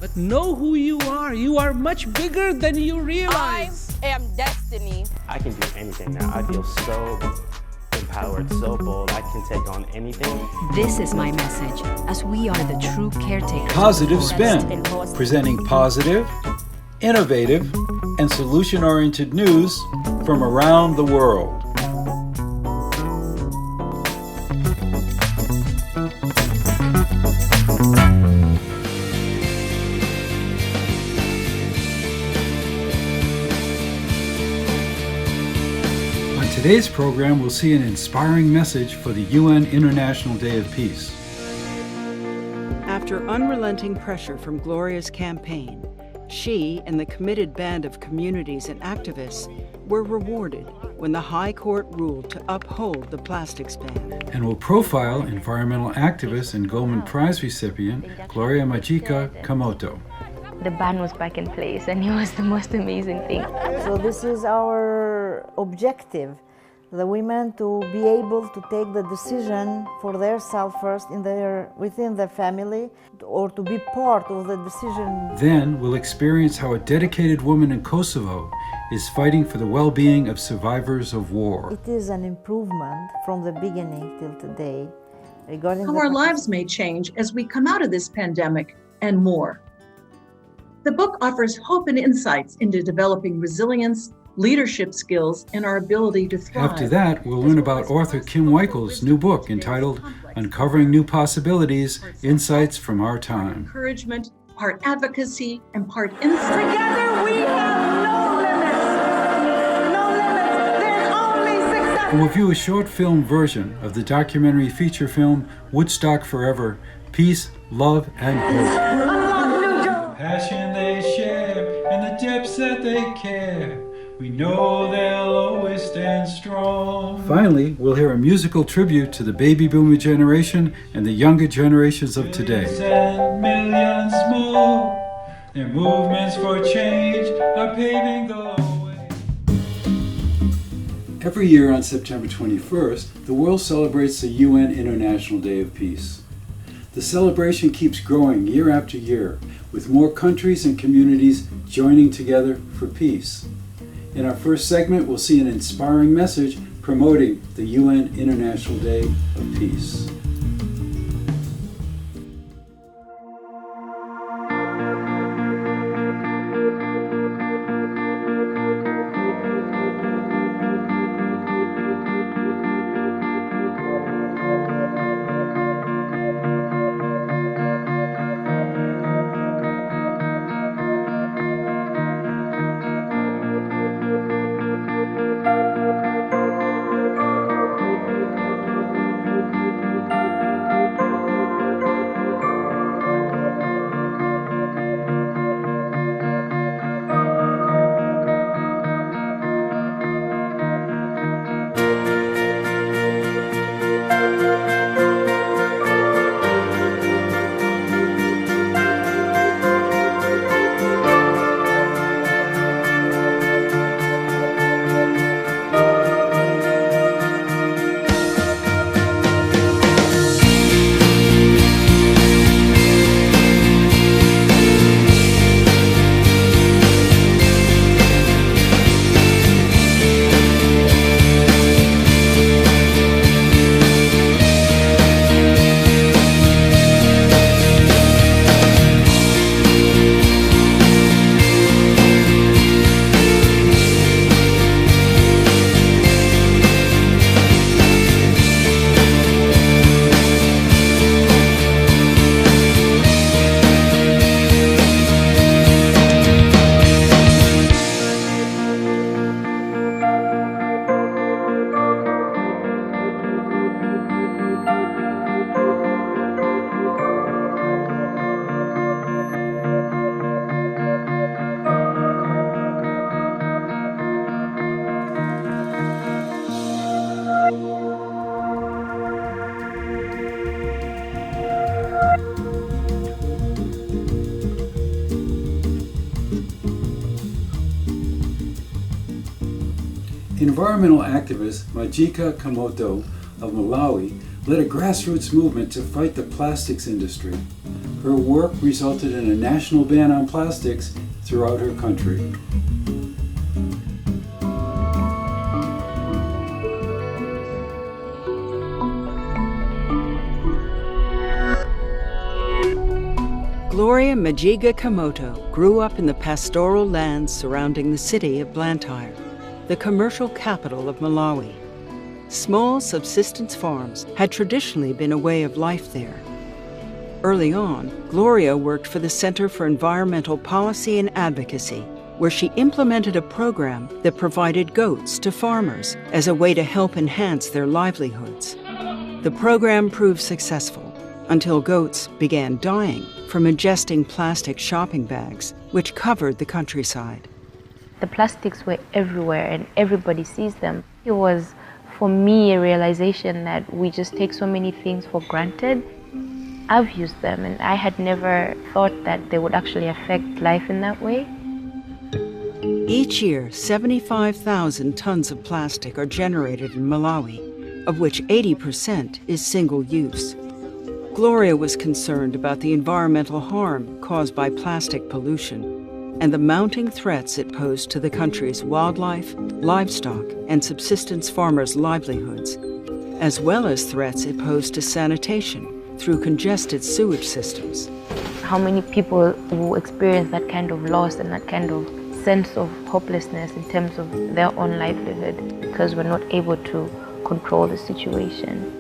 But know who you are. You are much bigger than you realize. I am destiny. I can do anything now. I feel so empowered, so bold. I can take on anything. This is my message, as we are the true caretakers. Positive Spin, presenting positive, innovative, and solution-oriented news from around the world. Today's program will see an inspiring message for the UN International Day of Peace. After unrelenting pressure from Gloria's campaign, she and the committed band of communities and activists were rewarded when the High Court ruled to uphold the plastics ban. And will profile environmental activist and Goldman Prize recipient Gloria Majica-Komota. The ban was back in place, and it was the most amazing thing. So this is our objective, the women to be able to take the decision for themselves first within their family, or to be part of the decision. Then we'll experience how a dedicated woman in Kosovo is fighting for the well-being of survivors of war. It is an improvement from the beginning till today regarding how our lives may change as we come out of this pandemic and more. The book offers hope and insights into developing resilience, leadership skills, and our ability to thrive. After that, we'll learn about author Kim Weikel's new book entitled Uncovering New Possibilities, Insights from Our Time. Encouragement, part advocacy, and part insight. Together we have no limits. No limits. There's only success. We'll view a short film version of the documentary feature film Woodstock Forever, Peace, Love, and Hope. Passion they share and the depths that they care. We know they'll always stand strong. Finally, we'll hear a musical tribute to the baby boomer generation and the younger generations of today. And millions more, their movements for change are paving the way. Every year on September 21st, the world celebrates the UN International Day of Peace. The celebration keeps growing year after year, with more countries and communities joining together for peace. In our first segment, we'll see an inspiring message promoting the UN International Day of Peace. Environmental activist Majica-Komota of Malawi led a grassroots movement to fight the plastics industry. Her work resulted in a national ban on plastics throughout her country. Gloria Majica-Komota grew up in the pastoral lands surrounding the city of Blantyre, the commercial capital of Malawi. Small subsistence farms had traditionally been a way of life there. Early on, Gloria worked for the Center for Environmental Policy and Advocacy, where she implemented a program that provided goats to farmers as a way to help enhance their livelihoods. The program proved successful until goats began dying from ingesting plastic shopping bags, which covered the countryside. The plastics were everywhere and everybody sees them. It was, for me, a realization that we just take so many things for granted. I've used them and I had never thought that they would actually affect life in that way. Each year, 75,000 tons of plastic are generated in Malawi, of which 80% is single-use. Gloria was concerned about the environmental harm caused by plastic pollution and the mounting threats it posed to the country's wildlife, livestock, and subsistence farmers' livelihoods, as well as threats it posed to sanitation through congested sewage systems. How many people will experience that kind of loss and that kind of sense of hopelessness in terms of their own livelihood because we're not able to control the situation.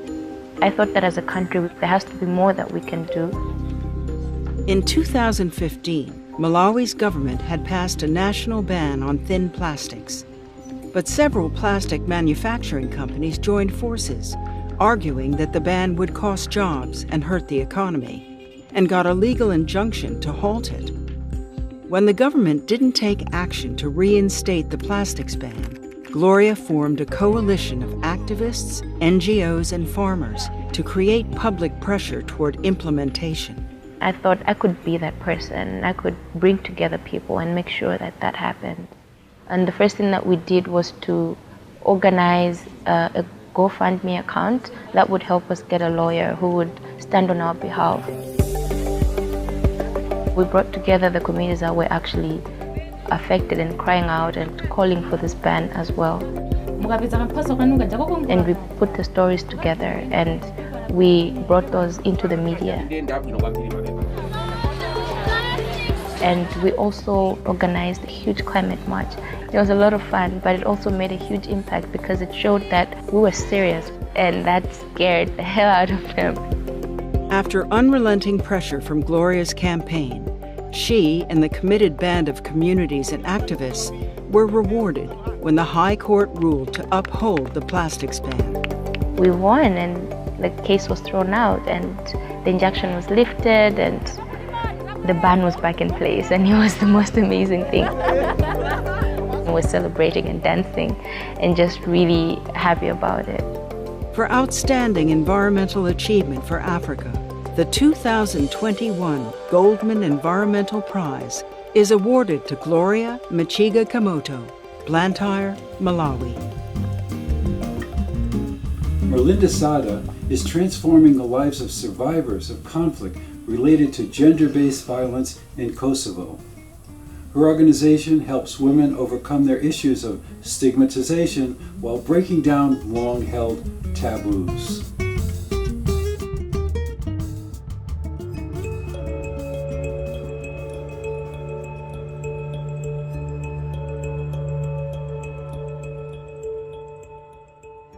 I thought that as a country, there has to be more that we can do. In 2015, Malawi's government had passed a national ban on thin plastics. But several plastic manufacturing companies joined forces, arguing that the ban would cost jobs and hurt the economy, and got a legal injunction to halt it. When the government didn't take action to reinstate the plastics ban, Gloria formed a coalition of activists, NGOs, and farmers to create public pressure toward implementation. I thought I could be that person. I could bring together people and make sure that that happened. And the first thing that we did was to organize a GoFundMe account that would help us get a lawyer who would stand on our behalf. We brought together the communities that were actually affected and crying out and calling for this ban as well. And we put the stories together and we brought those into the media. And we also organized a huge climate march. It was a lot of fun, but it also made a huge impact because it showed that we were serious, and that scared the hell out of them. After unrelenting pressure from Gloria's campaign, she and the committed band of communities and activists were rewarded when the High Court ruled to uphold the plastics ban. We won and the case was thrown out and the injunction was lifted and the ban was back in place, and it was the most amazing thing. We were celebrating and dancing and just really happy about it. For outstanding environmental achievement for Africa, the 2021 Goldman Environmental Prize is awarded to Gloria Majica-Komota, Blantyre, Malawi. Merlinda Sada is transforming the lives of survivors of conflict related to gender-based violence in Kosovo. Her organization helps women overcome their issues of stigmatization while breaking down long-held taboos.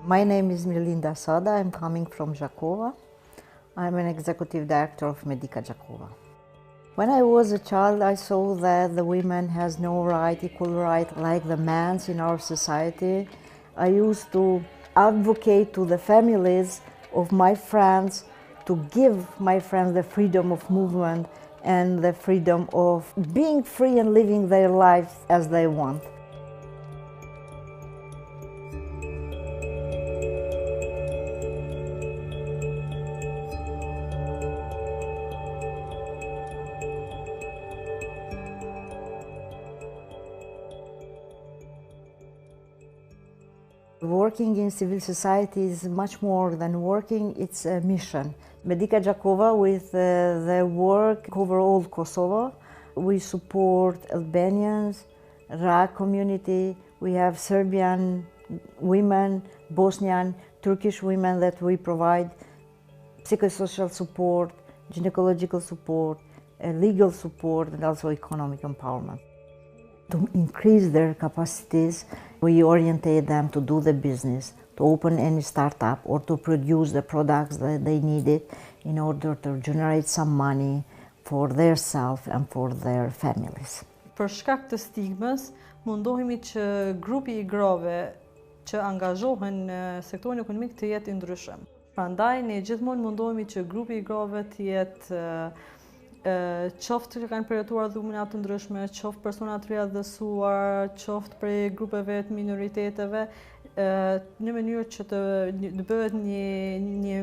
My name is Merlinda Sada. I'm coming from Jakova. I'm an executive director of Majica-Komota. When I was a child, I saw that the women has no right, equal right, like the men's in our society. I used to advocate to the families of my friends to give my friends the freedom of movement and the freedom of being free and living their lives as they want. Working in civil society is much more than working, it's a mission. Majica-Komota with the work cover all Kosovo. We support Albanians, Iraq community, we have Serbian women, Bosnian, Turkish women that we provide psychosocial support, gynecological support, legal support, and also economic empowerment. To increase their capacities, we orientate them to do the business, to open any startup or to produce the products that they needed in order to generate some money for their self and for their families. Për shkak të stigmës, mundohemi që grupi I grave që angazhohen në sektorin ekonomik të jetë I ndryshëm. Prandaj ne gjithmonë mundohemi që grupi I grave të jetë qoftë që kanë përjetuar dhunat të ndryshme, qoftë persona të riadhësuar, qoftë prej grupeve të minoriteteve, në mënyrë që të bëhet një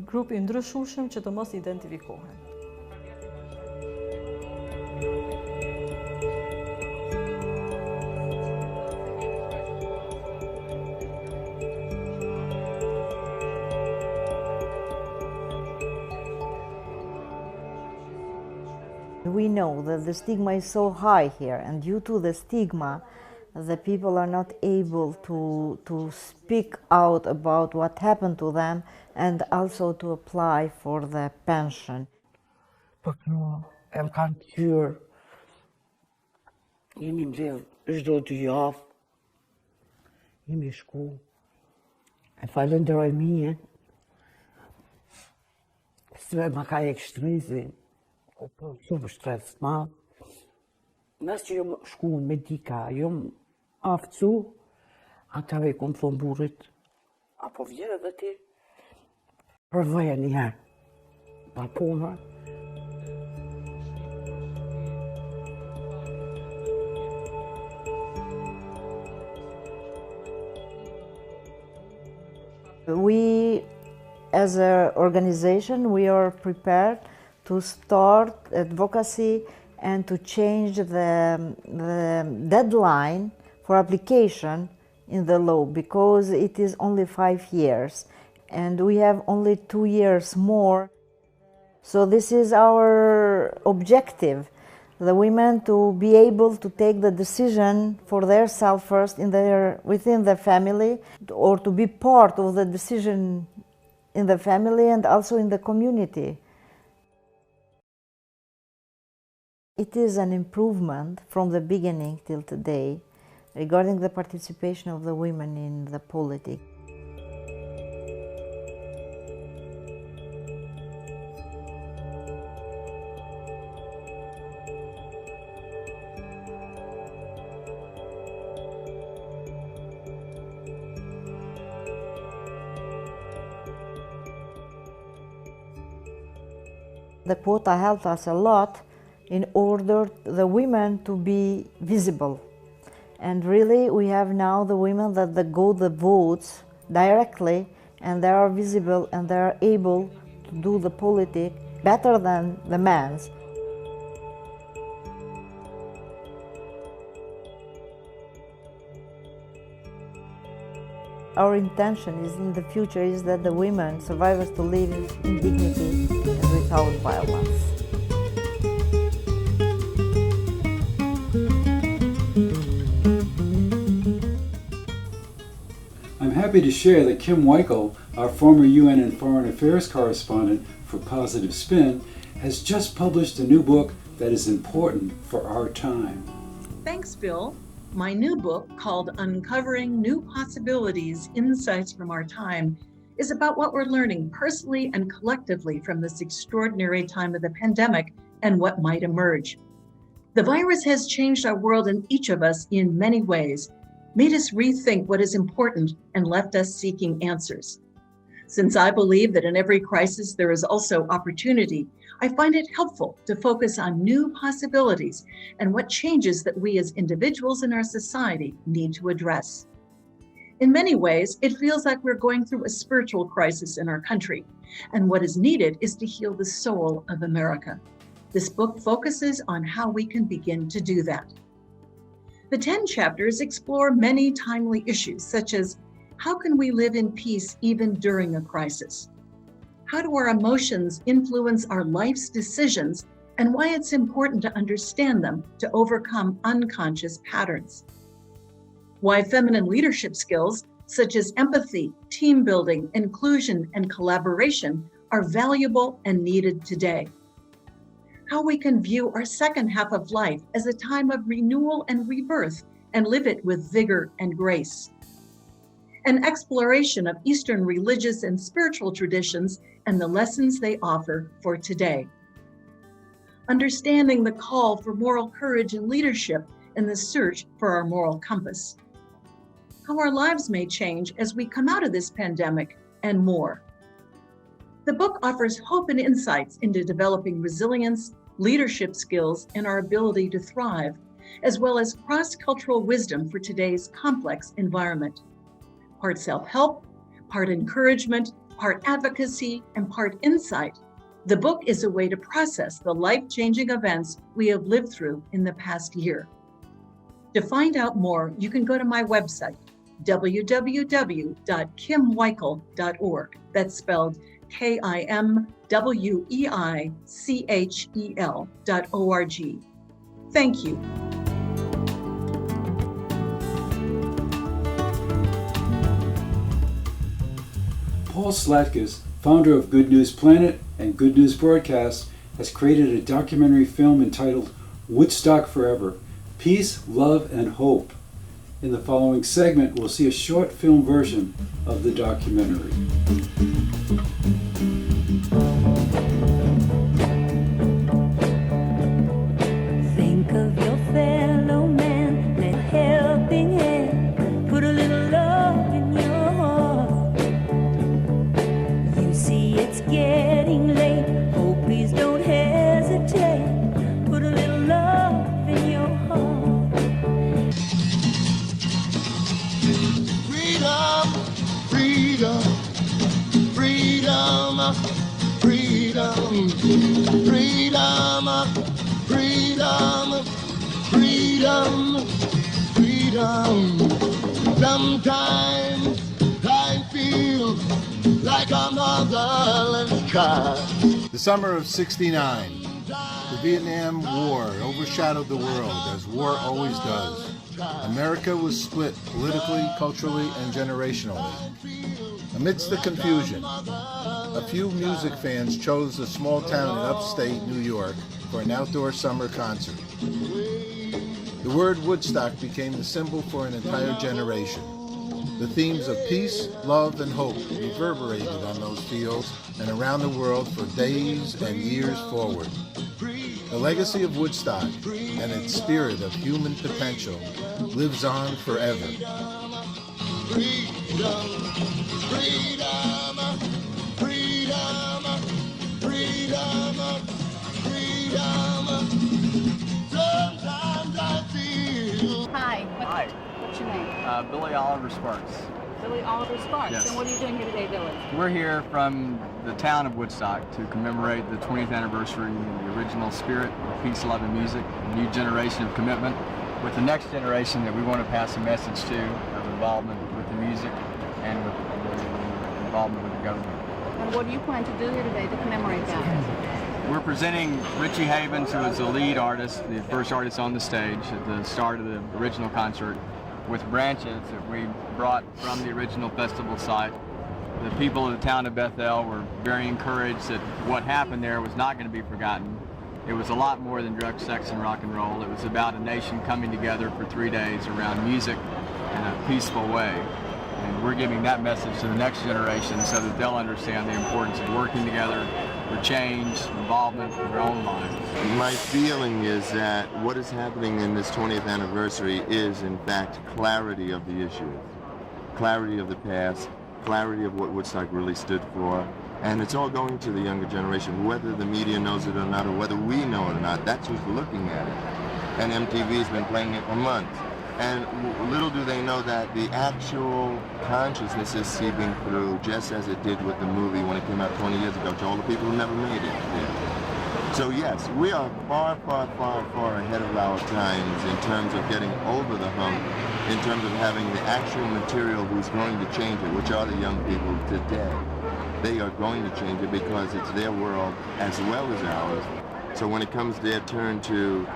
grup I ndryshueshëm që të mos identifikohen. We know that the stigma is so high here, and due to the stigma, the people are not able to speak out about what happened to them and also to apply for the pension. Em kanë qyrë, jemi mbledh çdo 2 javë, jemi shku, e falenderoj mije, se ma ka ekstremizin, shumë stres ma. Nësë që jom shku në medika, jom aftësu, atave kom thonë burit, apo vjerë dhe ti, përvoja njëherë, pa punë. We, as an organization, we are prepared to start advocacy and to change the deadline for application in the law, because it is only 5 years and we have only 2 years more. So this is our objective, the women to be able to take the decision for their self first within the family, or to be part of the decision in the family and also in the community. It is an improvement from the beginning till today regarding the participation of the women in the politics. The quota helped us a lot in order the women to be visible. And really we have now the women that go the votes directly, and they are visible and they are able to do the politics better than the men. Our intention is in the future is that the women survivors to live in dignity and without violence. I'm happy to share that Kim Weichel, our former UN and Foreign Affairs correspondent for Positive Spin, has just published a new book that is important for our time. Thanks, Bill. My new book, called Uncovering New Possibilities, Insights from Our Time, is about what we're learning personally and collectively from this extraordinary time of the pandemic and what might emerge. The virus has changed our world and each of us in many ways, made us rethink what is important, and left us seeking answers. Since I believe that in every crisis there is also opportunity, I find it helpful to focus on new possibilities and what changes that we as individuals in our society need to address. In many ways, it feels like we're going through a spiritual crisis in our country, and what is needed is to heal the soul of America. This book focuses on how we can begin to do that. The 10 chapters explore many timely issues, such as How can we live in peace even during a crisis? How do our emotions influence our life's decisions, and why it's important to understand them to overcome unconscious patterns? Why feminine leadership skills such as empathy, team building, inclusion, and collaboration are valuable and needed today. How we can view our second half of life as a time of renewal and rebirth and live it with vigor and grace. An exploration of Eastern religious and spiritual traditions and the lessons they offer for today. Understanding the call for moral courage and leadership in the search for our moral compass. How our lives may change as we come out of this pandemic, and more. The book offers hope and insights into developing resilience, leadership skills, and our ability to thrive, as well as cross-cultural wisdom for today's complex environment. Part self-help, part encouragement, part advocacy, and part insight. The book is a way to process the life-changing events we have lived through in the past year. To find out more, you can go to my website, www.kimweichel.org. That's spelled KIMWEICHEL.org. Thank you. Paul Slatkus, founder of Good News Planet and Good News Broadcast, has created a documentary film entitled Woodstock Forever, Peace, Love, and Hope. In the following segment, we'll see a short film version of the documentary. Think of your fellow man, let a helping hand, put a little love in your heart. You see it's getting late, oh please don't hesitate, put a little love in your heart. Freedom, freedom, freedom, freedom, freedom, freedom, freedom. Sometimes I feel like a motherless child. The summer of '69, the Vietnam War overshadowed the world, as war always does. America was split politically, culturally, and generationally. Amidst the confusion, a few music fans chose a small town in upstate New York for an outdoor summer concert. The word Woodstock became the symbol for an entire generation. The themes of peace, love, and hope reverberated on those fields and around the world for days and years forward. The legacy of Woodstock and its spirit of human potential lives on forever. Freedom, freedom, freedom, freedom, freedom. Sometimes I feel. Hi. What's your name? Billy Oliver Sparks. Billy Oliver Sparks. Yes. And what are you doing here today, Billy? We're here from the town of Woodstock to commemorate the 20th anniversary of the original spirit of peace, love, and music, a new generation of commitment with the next generation that we want to pass a message to of involvement with the music and with the involvement with the government. And what do you plan to do here today to commemorate that? We're presenting Richie Havens, who is the lead artist, the first artist on the stage at the start of the original concert, with branches that we brought from the original festival site. The people of the town of Bethel were very encouraged that what happened there was not going to be forgotten. It was a lot more than drugs, sex, and rock and roll. It was about a nation coming together for 3 days around music in a peaceful way. And we're giving that message to the next generation so that they'll understand the importance of working together for change, involvement in their own lives. My feeling is that what is happening in this 20th anniversary is, in fact, clarity of the issues, clarity of the past, clarity of what Woodstock really stood for, and it's all going to the younger generation, whether the media knows it or not, or whether we know it or not. That's who's looking at it. And MTV's been playing it for months. And little do they know that the actual consciousness is seeping through, just as it did with the movie when it came out 20 years ago, to all the people who never made it. Yeah. So yes, we are far, far, far, far ahead of our times in terms of getting over the hump, in terms of having the actual material who's going to change it, which are the young people today. They are going to change it because it's their world as well as ours. So when it comes their turn to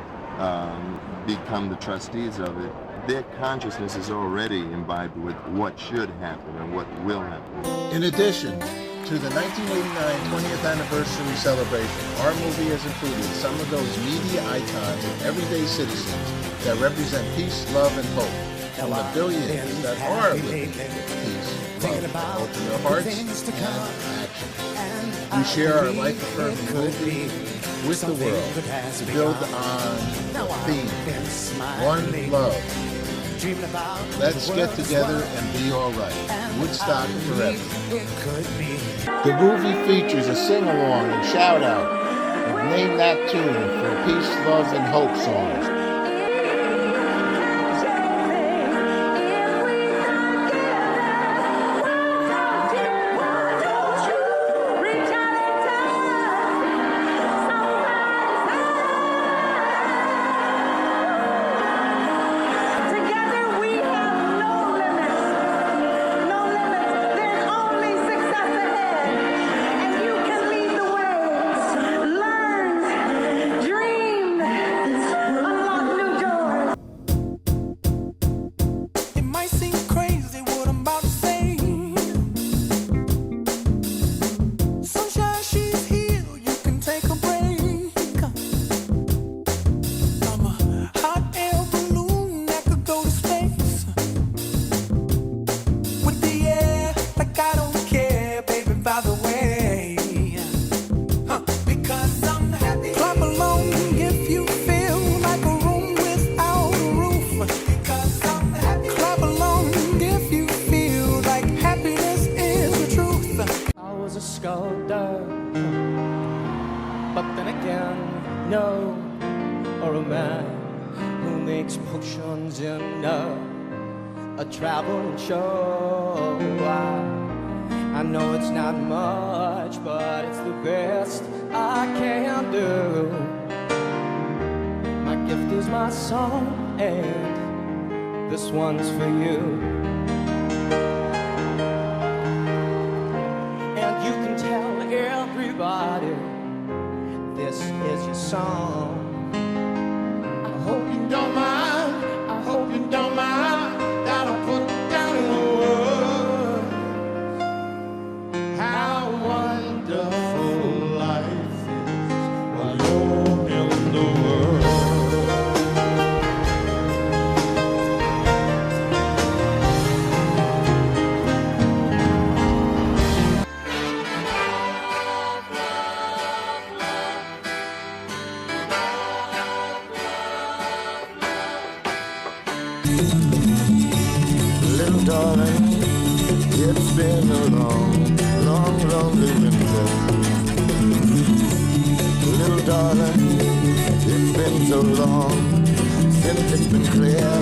become the trustees of it, their consciousness is already imbibed with what should happen and what will happen. In addition to the 1989 20th anniversary celebration, our movie has included some of those media icons and everyday citizens that represent peace, love, and hope. And the billions that are living peace, love, and hope in their hearts and action. We share our life-affirming movie with the world to build on the theme, One Love. Let's get together and be all right. Woodstock forever. The movie features a sing-along and shout-out of Name That Tune for Peace, Love, and Hope songs. A traveling show. I know it's not much, but it's the best I can do. My gift is my song, and this one's for you. And you can tell everybody this is your song. I hope you don't mind, I hope you don't mind. Little darling, it's been a long, long, lonely winter. Little darling, it's been so long since it's been clear.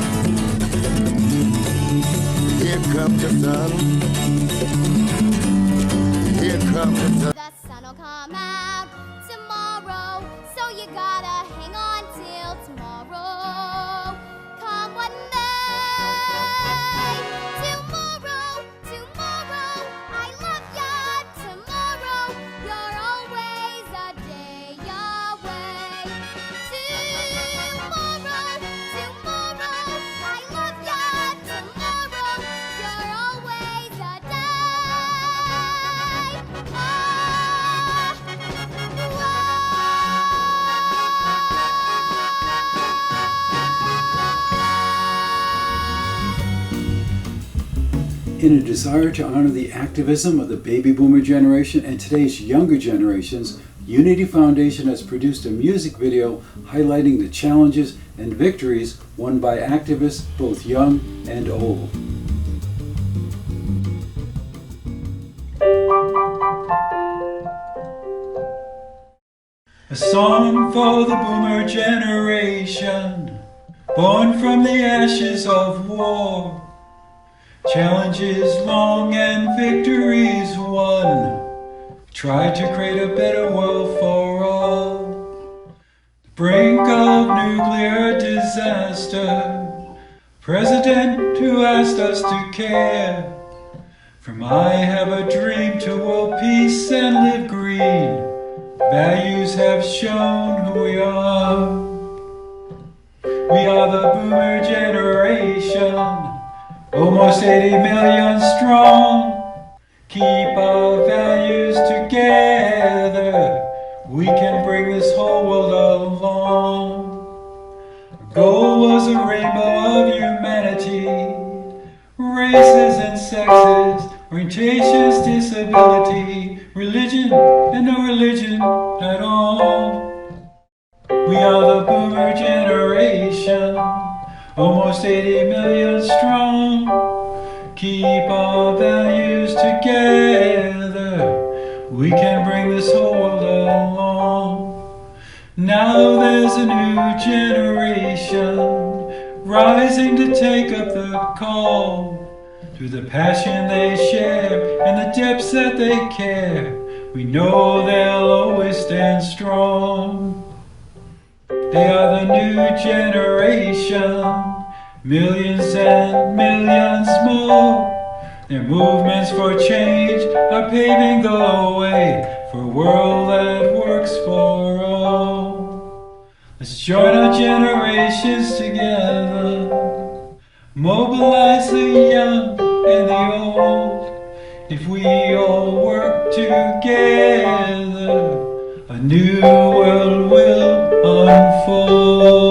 Here comes the sun. Here comes the sun. The sun will come out tomorrow, so you gotta hang on till tomorrow. Come what may. Tomorrow, tomorrow, I love ya. Tomorrow, you're always a day away. Tomorrow, tomorrow, I love ya. Tomorrow, you're always a In a desire to honor the activism of the baby boomer generation and today's younger generations, Unity Foundation has produced a music video highlighting the challenges and victories won by activists both young and old. A song for the boomer generation, born from the ashes of war. Challenges long and victories won. Try to create a better world for all. brink of nuclear disaster. President who asked us to care. From I have a dream to world peace and live green. Values have shown who we are. We are the boomer generation, almost 80 million strong. Keep our values together, we can bring this whole world along. Our goal was a rainbow of humanity, races and sexes, orientations, disability, religion and no religion at all. We are the boomer generation, almost 80 million strong. Keep our values together, we can bring this whole world along. Now there's a new generation rising to take up the call. Through the passion they share and the depths that they care, we know they'll always stand strong. They are the new generation, millions and millions more. Their movements for change are paving the way for a world that works for all. Let's join our generations together, mobilize the young and the old. If we all work together, a new world will unfold.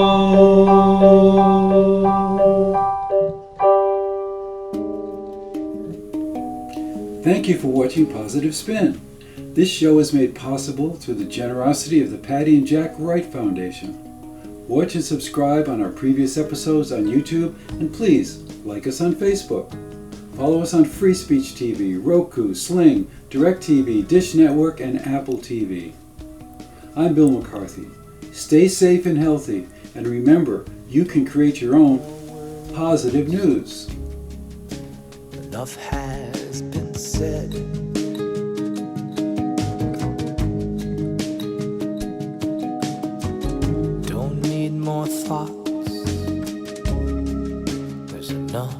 Thank you for watching Positive Spin. This show is made possible through the generosity of the Patty and Jack Wright Foundation. Watch and subscribe on our previous episodes on YouTube, and please like us on Facebook. Follow us on Free Speech TV, Roku, Sling, DirecTV, Dish Network, and Apple TV. I'm Bill McCarthy. Stay safe and healthy, and remember, you can create your own positive news. Enough has been said. Don't need more thoughts. There's enough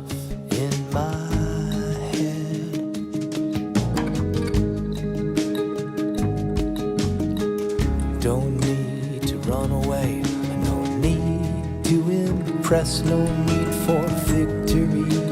in my head. Don't need to run away. No need to impress. No need for victory.